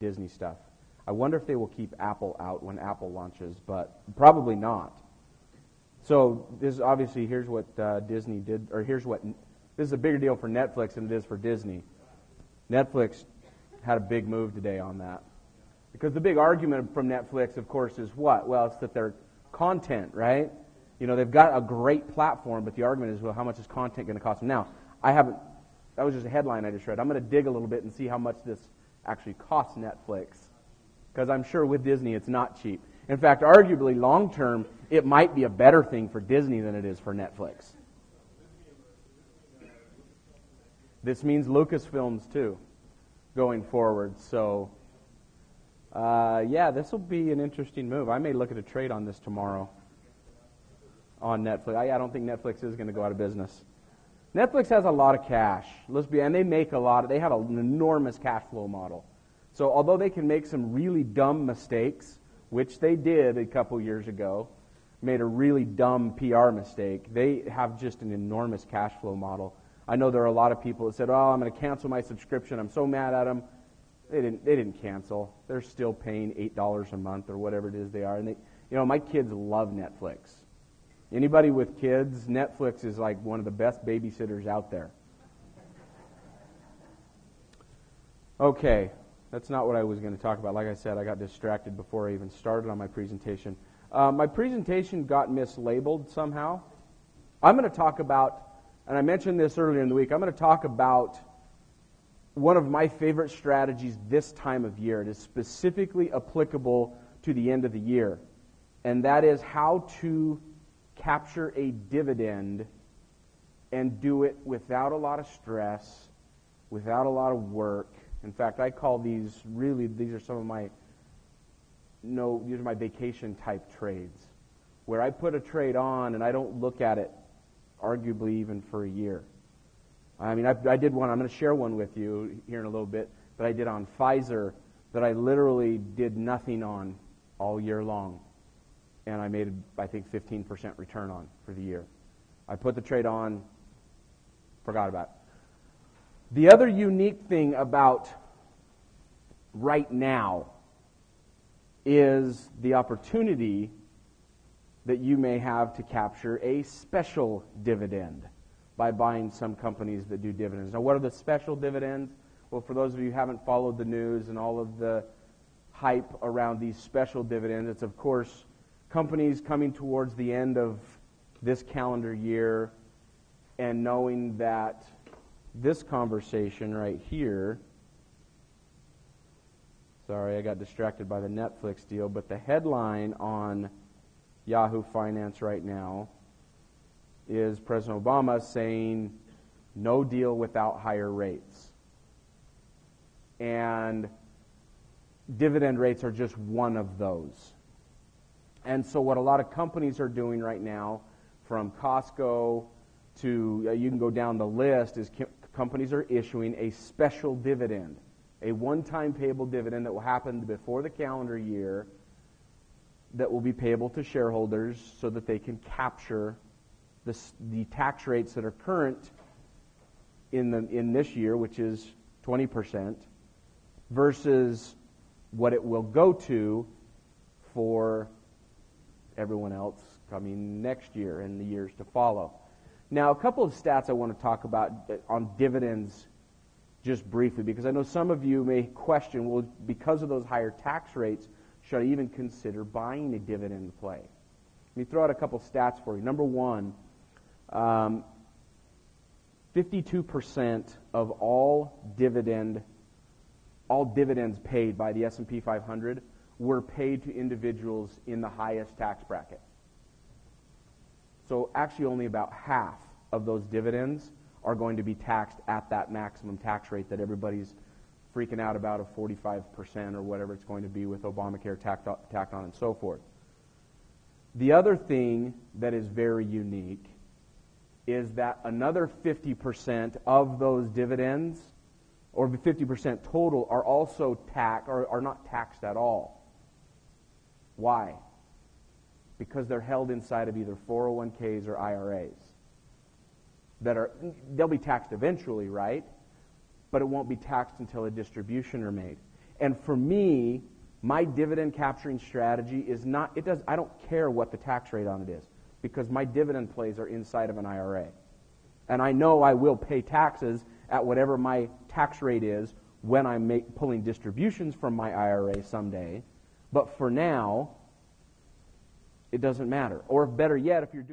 Disney stuff. I wonder if they will keep Apple out when Apple launches, but probably not. So this obviously, here's what Disney did, or this is a bigger deal for Netflix than it is for Disney. Netflix had a big move today on that. Because the big argument from Netflix, of course, is what? Well, it's that their content, right? You know, they've got a great platform, but the argument is, well, how much is content going to cost them? Now, that was just a headline I just read. I'm going to dig a little bit and see how much this actually costs Netflix. Because I'm sure with Disney, it's not cheap. In fact, arguably, long term, it might be a better thing for Disney than it is for Netflix. This means Lucasfilms, too, going forward. So, this will be an interesting move. I may look at a trade on this tomorrow on Netflix. I don't think Netflix is going to go out of business. Netflix has a lot of cash. And they make a lot. They have an enormous cash flow model. So although they can make some really dumb mistakes, which they did a couple years ago, made a really dumb PR mistake, they have just an enormous cash flow model. I know there are a lot of people that said, I'm going to cancel my subscription. I'm so mad at them. They didn't cancel. They're still paying $8 a month or whatever it is they are. And my kids love Netflix. Anybody with kids, Netflix is like one of the best babysitters out there. Okay, that's not what I was going to talk about. Like I said, I got distracted before I even started on my presentation. My presentation got mislabeled somehow. I'm going to talk about, and I mentioned this earlier in the week, I'm going to talk about one of my favorite strategies this time of year. It is specifically applicable to the end of the year, and that is how to capture a dividend and do it without a lot of stress, without a lot of work. In fact, I call these are some of my these are my vacation type trades, where I put a trade on and I don't look at it arguably even for a year. I mean, I did one, I'm going to share one with you here in a little bit, that I did on Pfizer that I literally did nothing on all year long. And I made, I think, 15% return on for the year. I put the trade on, forgot about it. The other unique thing about right now is the opportunity that you may have to capture a special dividend by buying some companies that do dividends. Now, what are the special dividends? Well, for those of you who haven't followed the news and all of the hype around these special dividends, it's, of course, companies coming towards the end of this calendar year and knowing that this conversation right here, sorry, I got distracted by the Netflix deal, but the headline on Yahoo Finance right now is President Obama saying no deal without higher rates. And dividend rates are just one of those. And so what a lot of companies are doing right now, from Costco to, you can go down the list, is companies are issuing a special dividend, a one-time payable dividend that will happen before the calendar year that will be payable to shareholders so that they can capture the tax rates that are current in this year, which is 20%, versus what it will go to for everyone else coming next year and the years to follow. Now, a couple of stats I want to talk about on dividends just briefly, because I know some of you may question, well, because of those higher tax rates, should I even consider buying a dividend play? Let me throw out a couple stats for you. Number one, 52% of all dividends paid by the S&P 500 were paid to individuals in the highest tax bracket. So actually only about half of those dividends are going to be taxed at that maximum tax rate that everybody's freaking out about, of 45% or whatever it's going to be with Obamacare tacked on and so forth. The other thing that is very unique is that another 50% of those dividends, or 50% total, are also are not taxed at all. Why? Because they're held inside of either 401ks or IRAs. They'll be taxed eventually, right? But it won't be taxed until a distribution are made. And for me, my dividend capturing strategy is not, I don't care what the tax rate on it is, because my dividend plays are inside of an IRA. And I know I will pay taxes at whatever my tax rate is when I'm pulling distributions from my IRA someday. But for now, it doesn't matter. Or better yet, if you're doing